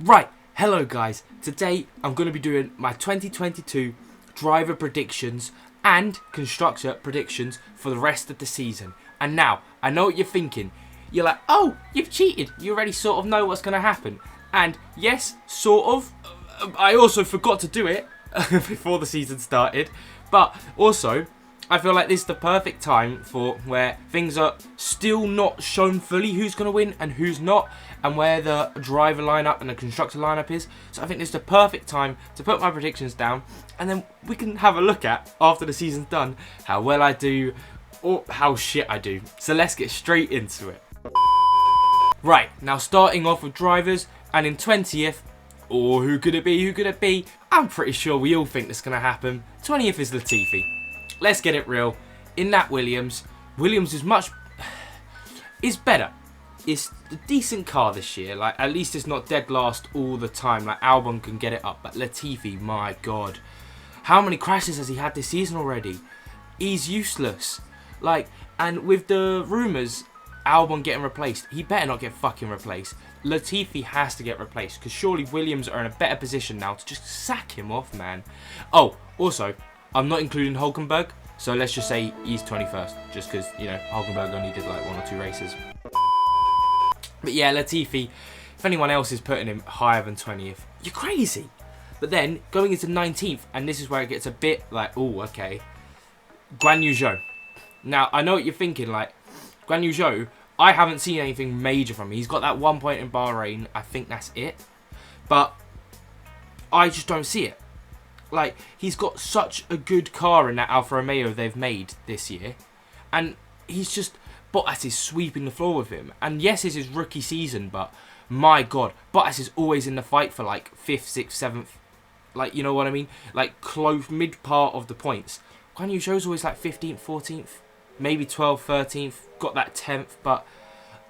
Right, hello guys. Today I'm going to be doing my 2022 driver predictions and constructor predictions for the rest of the season. And now, I know what you're thinking. You're like, oh, you've cheated. You already sort of know what's going to happen. And yes, sort of. I also forgot to do it before the season started. But also, I feel like this is the perfect time for where things are still not shown fully who's going to win and who's not, and where the driver lineup and the constructor lineup is. So I think this is the perfect time to put my predictions down, and then we can have a look at, after the season's done, how well I do or how shit I do. So let's get straight into it. Right, now starting off with drivers, and in 20th, or who could it be, who could it be? I'm pretty sure we all think this is going to happen. 20th is Latifi. Let's get it real. In that Williams is better. It's a decent car this year. Like, at least it's not dead last all the time. Like, Albon can get it up, but Latifi, my god, how many crashes has he had this season already? He's useless. Like, and with the rumours, Albon getting replaced, he better not get fucking replaced. Latifi has to get replaced, because surely Williams are in a better position now to just sack him off, man. Oh, also, I'm not including Hulkenberg, so let's just say he's 21st, just because, you know, Hulkenberg only did like 1 or 2 races. But yeah, Latifi, if anyone else is putting him higher than 20th, you're crazy. But then, going into 19th, and this is where it gets a bit like, oh, okay, Guan Yu Zhou. Now, I know what you're thinking, like, Guan Yu Zhou, I haven't seen anything major from him. He's got that 1 point in Bahrain, I think that's it. But I just don't see it. Like, he's got such a good car in that Alfa Romeo they've made this year. And he's just... Bottas is sweeping the floor with him. And yes, it's his rookie season, but my god, Bottas is always in the fight for like 5th, 6th, 7th. Like, you know what I mean? Like, close, mid part of the points. Guan Yu Zhou's always like 15th, 14th, maybe 12th, 13th. Got that 10th, but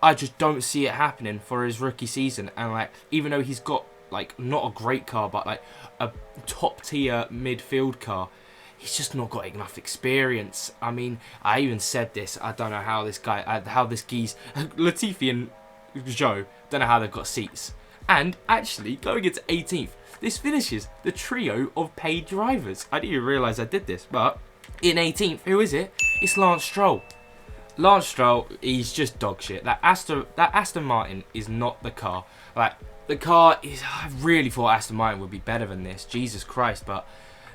I just don't see it happening for his rookie season. And like, even though he's got like not a great car, but like a top tier midfield car, he's just not got enough experience. I mean, I even said this. I don't know how this guy, how this geese, Latifi and Zhou, don't know how they've got seats. And actually, going into 18th, this finishes the trio of paid drivers. I didn't even realise I did this, but in 18th, who is it? It's Lance Stroll. Lance Stroll, he's just dog shit. That Aston Martin is not the car. Like, the car is... I really thought Aston Martin would be better than this. Jesus Christ, but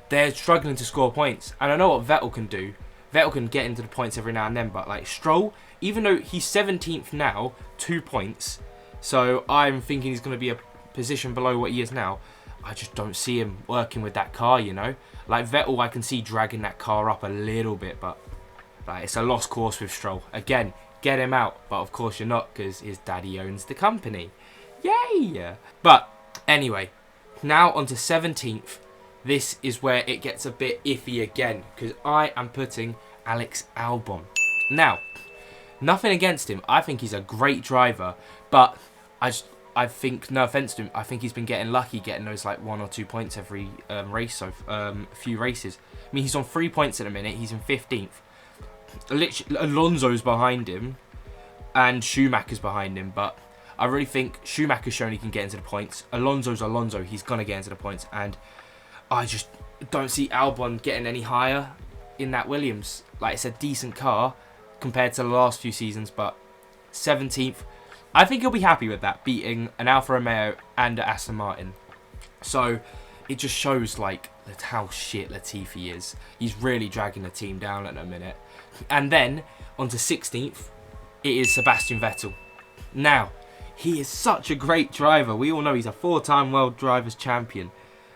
they're struggling to score points. And I know what Vettel can do. Vettel can get into the points every now and then, but like Stroll, even though he's 17th now, 2 points. So I'm thinking he's going to be a position below what he is now. I just don't see him working with that car, you know. Like Vettel, I can see dragging that car up a little bit, but like, it's a lost cause with Stroll. Again, get him out. But of course you're not, because his daddy owns the company. Yay! But anyway, now on to 17th. This is where it gets a bit iffy again, because I am putting Alex Albon. Now, nothing against him. I think he's a great driver, but I think, no offense to him, I think he's been getting lucky getting those like 1 or 2 points every race, so a few races. I mean, he's on 3 points at the minute. He's in 15th. Literally, Alonso's behind him, and Schumacher's behind him, but I really think Schumacher's shown he can get into the points. Alonso's Alonso, he's gonna get into the points, and I just don't see Albon getting any higher in that Williams. Like, it's a decent car compared to the last few seasons, but 17th, I think he'll be happy with that, beating an Alfa Romeo and an Aston Martin. So it just shows like how shit Latifi is. He's really dragging the team down at the minute. And then on to 16th, it is Sebastian Vettel. Now, he is such a great driver. We all know he's a 4-time World Drivers' Champion.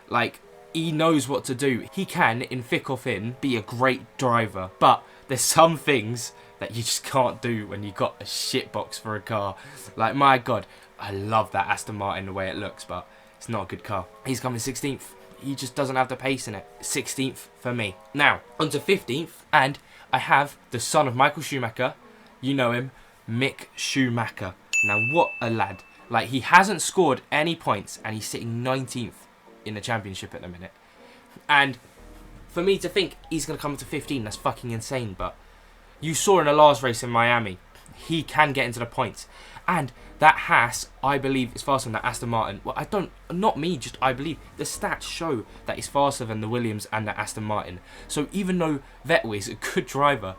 Like, he knows what to do. He can, in thick or thin, be a great driver. But there's some things that you just can't do when you got a shit box for a car. Like, my God, I love that Aston Martin, the way it looks, but it's not a good car. He's coming 16th. He just doesn't have the pace in it. 16th for me. Now, on to 15th, and I have the son of Michael Schumacher. You know him, Mick Schumacher. Now, what a lad. Like, he hasn't scored any points, and he's sitting 19th in the championship at the minute. And for me to think he's going to come to 15, that's fucking insane. But you saw in the last race in Miami, he can get into the points. And that Haas, I believe, is faster than that Aston Martin. Well, not me, just I believe. The stats show that he's faster than the Williams and the Aston Martin. So even though Vettel is a good driver,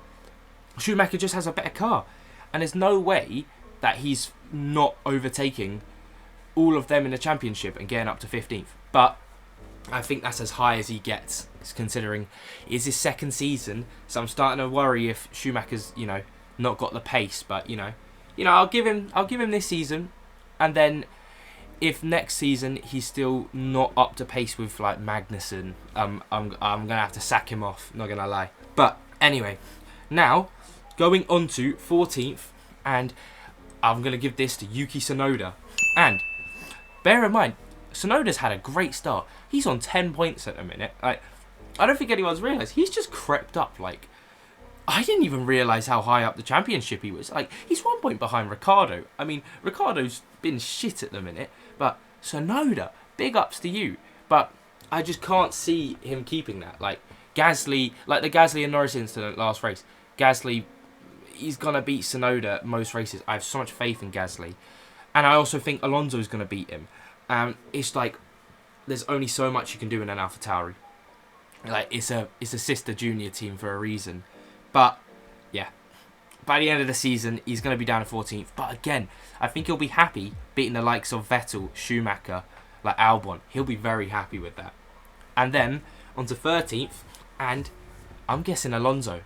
Schumacher just has a better car. And there's no way that he's not overtaking all of them in the championship and getting up to 15th. But I think that's as high as he gets, considering it's his second season. So I'm starting to worry if Schumacher's, not got the pace. But I'll give him this season, and then if next season he's still not up to pace with like Magnussen, I'm gonna have to sack him off. Not gonna lie. But anyway, now going on to 14th, and I'm gonna give this to Yuki Tsunoda. And bear in mind, Tsunoda's had a great start. He's on 10 points at the minute. Like, I don't think anyone's realised. He's just crept up. Like, I didn't even realise how high up the championship he was. Like, he's 1 point behind Ricciardo. I mean, Ricciardo's been shit at the minute. But Tsunoda, big ups to you. But I just can't see him keeping that. Like, Gasly, like the Gasly and Norris incident last race. Gasly, he's going to beat Tsunoda most races. I have so much faith in Gasly. And I also think Alonso's going to beat him. It's like, there's only so much you can do in an AlphaTauri. Like, it's a sister junior team for a reason. But, yeah, by the end of the season, he's going to be down to 14th. But again, I think he'll be happy beating the likes of Vettel, Schumacher, like Albon. He'll be very happy with that. And then, on to 13th, and I'm guessing Alonso.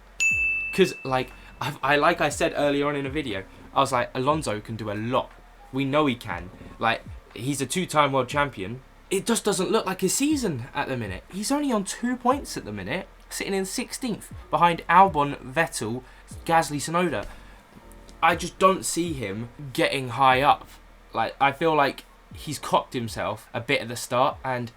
Because, like I said earlier on in the video, I was like, Alonso can do a lot. We know he can. Like, he's a 2-time world champion. It just doesn't look like his season at the minute. He's only on 2 points at the minute, sitting in 16th behind Albon, Vettel, Gasly, Tsunoda. I just don't see him getting high up. Like, I feel like he's cocked himself a bit at the start, and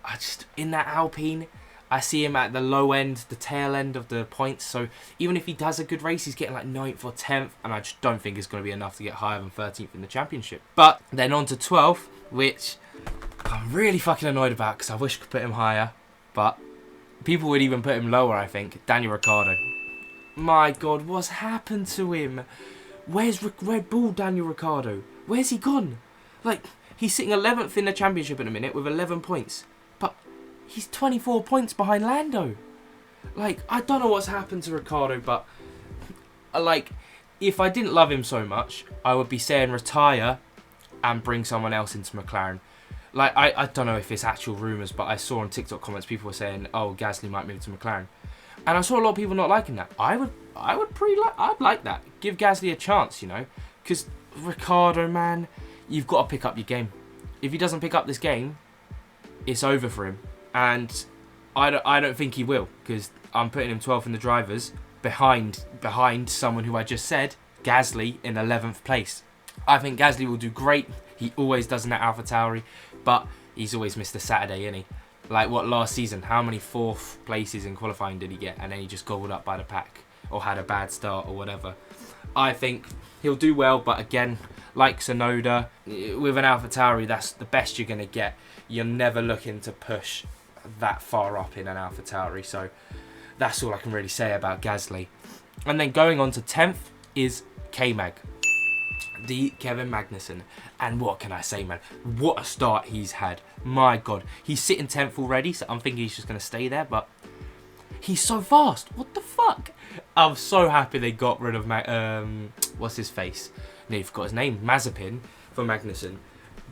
in that Alpine, I see him at the low end, the tail end of the points. So even if he does a good race, he's getting like 9th or 10th, and I just don't think it's going to be enough to get higher than 13th in the championship. But then on to 12th, which I'm really fucking annoyed about because I wish I could put him higher, but people would even put him lower, I think. Daniel Ricciardo. My God, what's happened to him? Where's Red Bull Daniel Ricciardo? Where's he gone? Like, he's sitting 11th in the championship in a minute with 11 points. But he's 24 points behind Lando. Like, I don't know what's happened to Ricciardo, but like, if I didn't love him so much, I would be saying retire and bring someone else into McLaren. Like, I don't know if it's actual rumours, but I saw on TikTok comments people were saying, oh, Gasly might move to McLaren. And I saw a lot of people not liking that. I'd like that. Give Gasly a chance, because Ricciardo, man, you've got to pick up your game. If he doesn't pick up this game, it's over for him. And I don't think he will, because I'm putting him 12th in the drivers behind someone who I just said, Gasly, in 11th place. I think Gasly will do great. He always does in that AlphaTauri, but he's always missed a Saturday, innit? Like, what, last season? How many 4th places in qualifying did he get? And then he just gobbled up by the pack, or had a bad start, or whatever. I think he'll do well, but again, like Tsunoda, with an AlphaTauri, that's the best you're going to get. You're never looking to push that far up in an AlphaTauri, so that's all I can really say about Gasly. And then going on to 10th is K-Mag. The Kevin Magnussen. And what can I say, man? What a start he's had. My God. He's sitting 10th already, so I'm thinking he's just going to stay there, but he's so fast. What the fuck? I'm so happy they got rid of what's his face? No, you've got his name. Mazepin for Magnussen.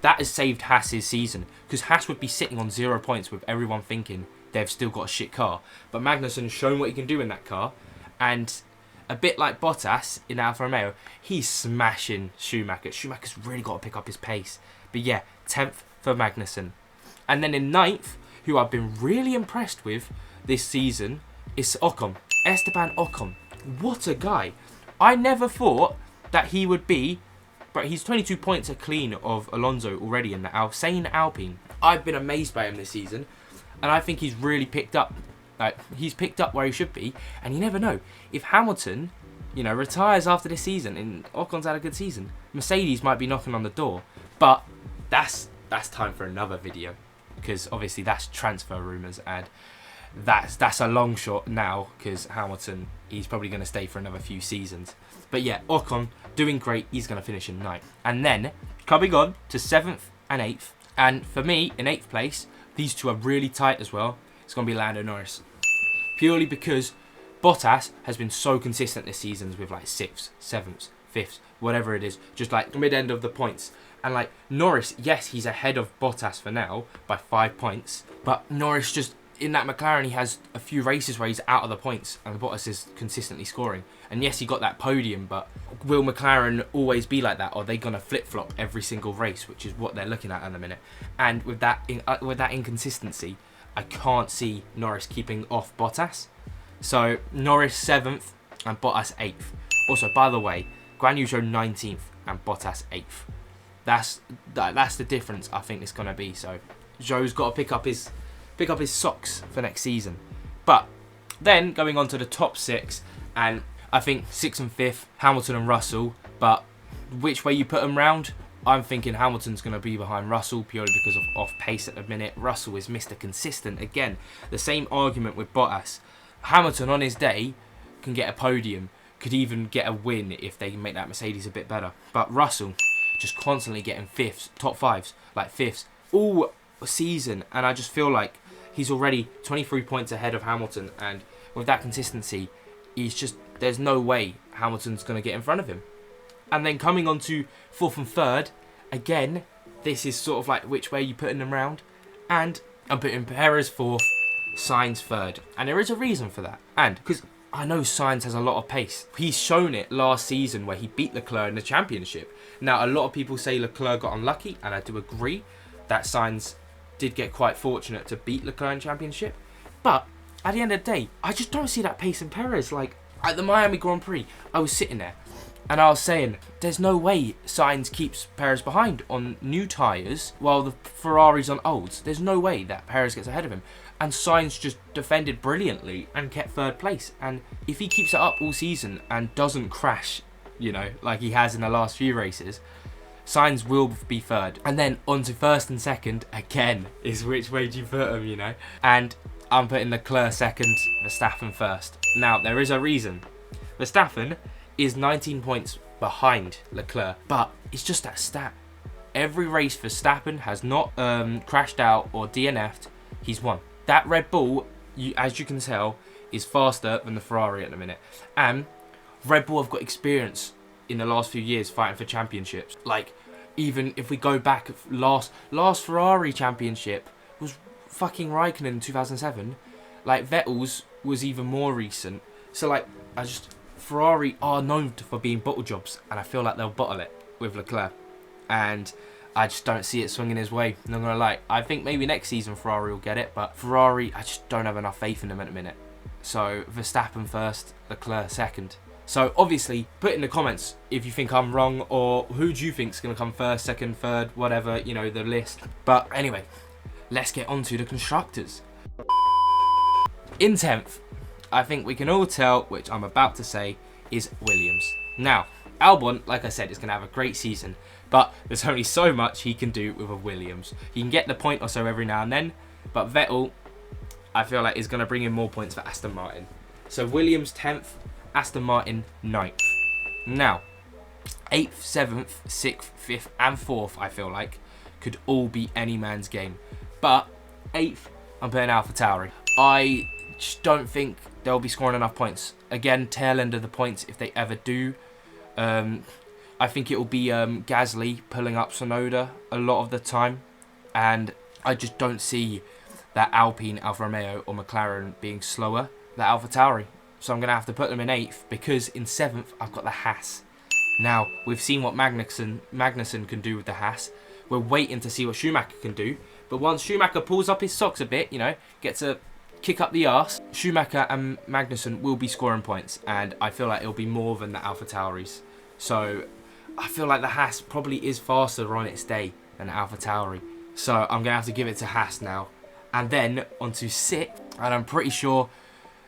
That has saved Haas's season, because Haas would be sitting on 0 points with everyone thinking they've still got a shit car. But Magnussen's shown what he can do in that car, and a bit like Bottas in Alfa Romeo, he's smashing Schumacher. Schumacher's really got to pick up his pace. But yeah, 10th for Magnussen. And then in 9th, who I've been really impressed with this season, is Ocon. Esteban Ocon. What a guy. I never thought that he would be, but he's 22 points clean of Alonso already in the same Alpine. I've been amazed by him this season, and I think he's really picked up. Like, he's picked up where he should be, and you never know. If Hamilton, retires after this season, and Ocon's had a good season, Mercedes might be knocking on the door. But that's time for another video, because obviously that's transfer rumours, and that's a long shot now, because Hamilton, he's probably going to stay for another few seasons. But yeah, Ocon doing great. He's going to finish in 9th. And then coming on to 7th and 8th. And for me, in 8th place, these two are really tight as well. It's going to be Lando Norris. Purely because Bottas has been so consistent this season with like 6th, 7th, 5th, whatever it is. Just like mid-end of the points. And like Norris, yes, he's ahead of Bottas for now by 5 points. But Norris just, in that McLaren, he has a few races where he's out of the points and Bottas is consistently scoring. And yes, he got that podium, but will McLaren always be like that? Or are they going to flip-flop every single race, which is what they're looking at the minute? And with that inconsistency, I can't see Norris keeping off Bottas. So Norris 7th and Bottas 8th. Also, by the way, Guan Yu Zhou 19th and Bottas 8th. That's the difference I think it's going to be. So Zhou's got to pick up his socks for next season. But then going on to the top 6, and I think 6th and 5th, Hamilton and Russell. But which way you put them round, I'm thinking Hamilton's going to be behind Russell purely because of off pace at the minute. Russell is Mr. Consistent. Again, the same argument with Bottas. Hamilton on his day can get a podium, could even get a win if they can make that Mercedes a bit better. But Russell just constantly getting 5ths, top 5s, like 5ths all season. And I just feel like he's already 23 points ahead of Hamilton. And with that consistency, there's no way Hamilton's going to get in front of him. And then coming on to 4th and 3rd, again, this is sort of like which way you putting them round. And I'm putting Perez 4th, Sainz 3rd. And there is a reason for that. And because I know Sainz has a lot of pace. He's shown it last season where he beat Leclerc in the championship. Now, a lot of people say Leclerc got unlucky, and I do agree that Sainz did get quite fortunate to beat Leclerc in the championship. But at the end of the day, I just don't see that pace in Perez. Like, at the Miami Grand Prix, I was sitting there and I was saying, there's no way Sainz keeps Perez behind on new tyres while the Ferrari's on olds. There's no way that Perez gets ahead of him. And Sainz just defended brilliantly and kept 3rd place. And if he keeps it up all season and doesn't crash, you know, like he has in the last few races, Sainz will be 3rd. And then on to 1st and 2nd, again, is which way do you put them, you know? And I'm putting Leclerc 2nd, Verstappen 1st. Now, there is a reason. Verstappen is 19 points behind Leclerc, but it's just that stat. Every race Verstappen has not crashed out or DNF'd, he's won. That Red Bull, as you can tell, is faster than the Ferrari at the minute. And Red Bull have got experience in the last few years fighting for championships. Like, even if we go back, last Ferrari championship was fucking Raikkonen in 2007. Like, Vettel's was even more recent. So, like, Ferrari are known for being bottle jobs, and I feel like they'll bottle it with Leclerc. And I just don't see it swinging his way, not gonna lie. I think maybe next season Ferrari will get it, but Ferrari, I just don't have enough faith in them at the minute. So, Verstappen 1st, Leclerc 2nd. So, obviously, put in the comments if you think I'm wrong, or who do you think's going to come 1st, 2nd, 3rd, whatever, you know, the list. But anyway, let's get on to the constructors. In 10th, I think we can all tell, which I'm about to say, is Williams. Now, Albon, like I said, is going to have a great season, but there's only so much he can do with a Williams. He can get the point or so every now and then, but Vettel, I feel like, is going to bring in more points for Aston Martin. So, Williams 10th, Aston Martin 9th. Now, 8th, 7th, 6th, 5th and 4th, I feel like, could all be any man's game. But 8th, I'm putting AlphaTauri. I just don't think they'll be scoring enough points. Again, tail end of the points if they ever do. I think it will be Gasly pulling up Tsunoda a lot of the time. And I just don't see that Alpine, Alfa Romeo or McLaren being slower than AlphaTauri. So I'm going to have to put them in 8th, because in 7th, I've got the Haas. Now, we've seen what Magnussen can do with the Haas. We're waiting to see what Schumacher can do. But once Schumacher pulls up his socks a bit, you know, gets a kick up the arse, Schumacher and Magnussen will be scoring points. And I feel like it'll be more than the AlphaTauris. So I feel like the Haas probably is faster on its day than AlphaTauri. So I'm going to have to give it to Haas now. And then on to 6th, and I'm pretty sure,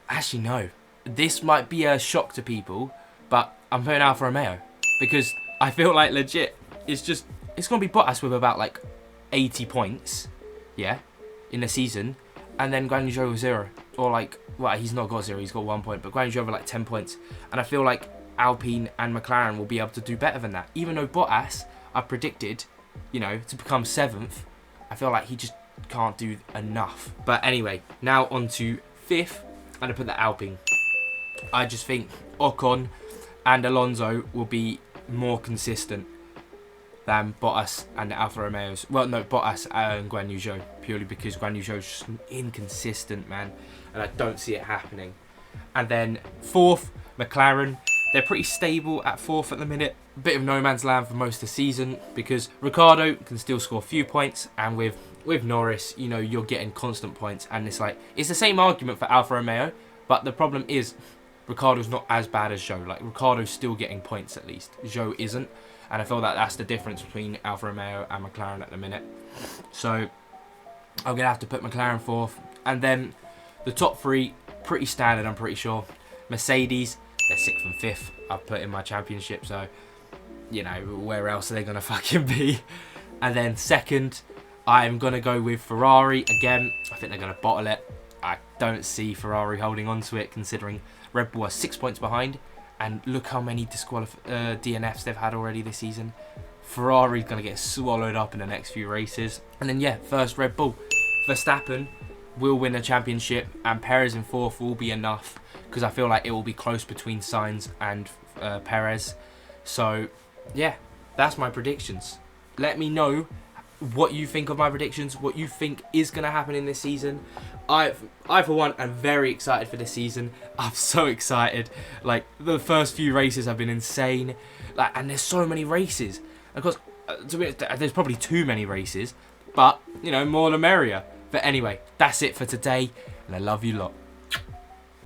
actually no, this might be a shock to people, but I'm putting Alfa Romeo, because I feel like legit, it's going to be Bottas with about like 80 points, yeah, in the season, and then Guan Yu Zhou with 0. or like, well, he's not got 0, he's got 1 point, but Guan Yu Zhou over like 10 points. And I feel like Alpine and McLaren will be able to do better than that. Even though Bottas, I predicted, you know, to become 7th, I feel like he just can't do enough. But anyway, now on to 5th, and I put the Alpine. I just think Ocon and Alonso will be more consistent than Bottas and Alfa Romeo's. Well, no, Bottas and Guan Yu Zhou, purely because Guan Yu Zhou's just inconsistent, man, and I don't see it happening. And then 4th, McLaren. They're pretty stable at 4th at the minute. A bit of no man's land for most of the season because Ricciardo can still score a few points, and with Norris, you know, you're getting constant points, and it's like, it's the same argument for Alfa Romeo, but the problem is Ricciardo's not as bad as Zhou. Like, Ricciardo's still getting points at least. Zhou isn't. And I feel that that's the difference between Alfa Romeo and McLaren at the minute. So I'm going to have to put McLaren 4th. And then the top 3, pretty standard, I'm pretty sure. Mercedes, they're 6th and 5th. I've put in my championship. So, you know, where else are they going to fucking be? And then 2nd, I'm going to go with Ferrari. Again, I think they're going to bottle it. I don't see Ferrari holding on to it, considering Red Bull are 6 points behind. And look how many DNFs they've had already this season. Ferrari's going to get swallowed up in the next few races. And then, yeah, first Red Bull. Verstappen will win a championship, and Perez in 4th will be enough, because I feel like it will be close between Sainz and Perez. So, yeah, that's my predictions. Let me know what you think of my predictions, what you think is going to happen in this season. I for one am very excited for this season. I'm so excited. Like, the first few races have been insane. Like, and there's so many races. Of course, to be honest, there's probably too many races, but you know, more the merrier. But anyway, that's it for today, and I love you lot.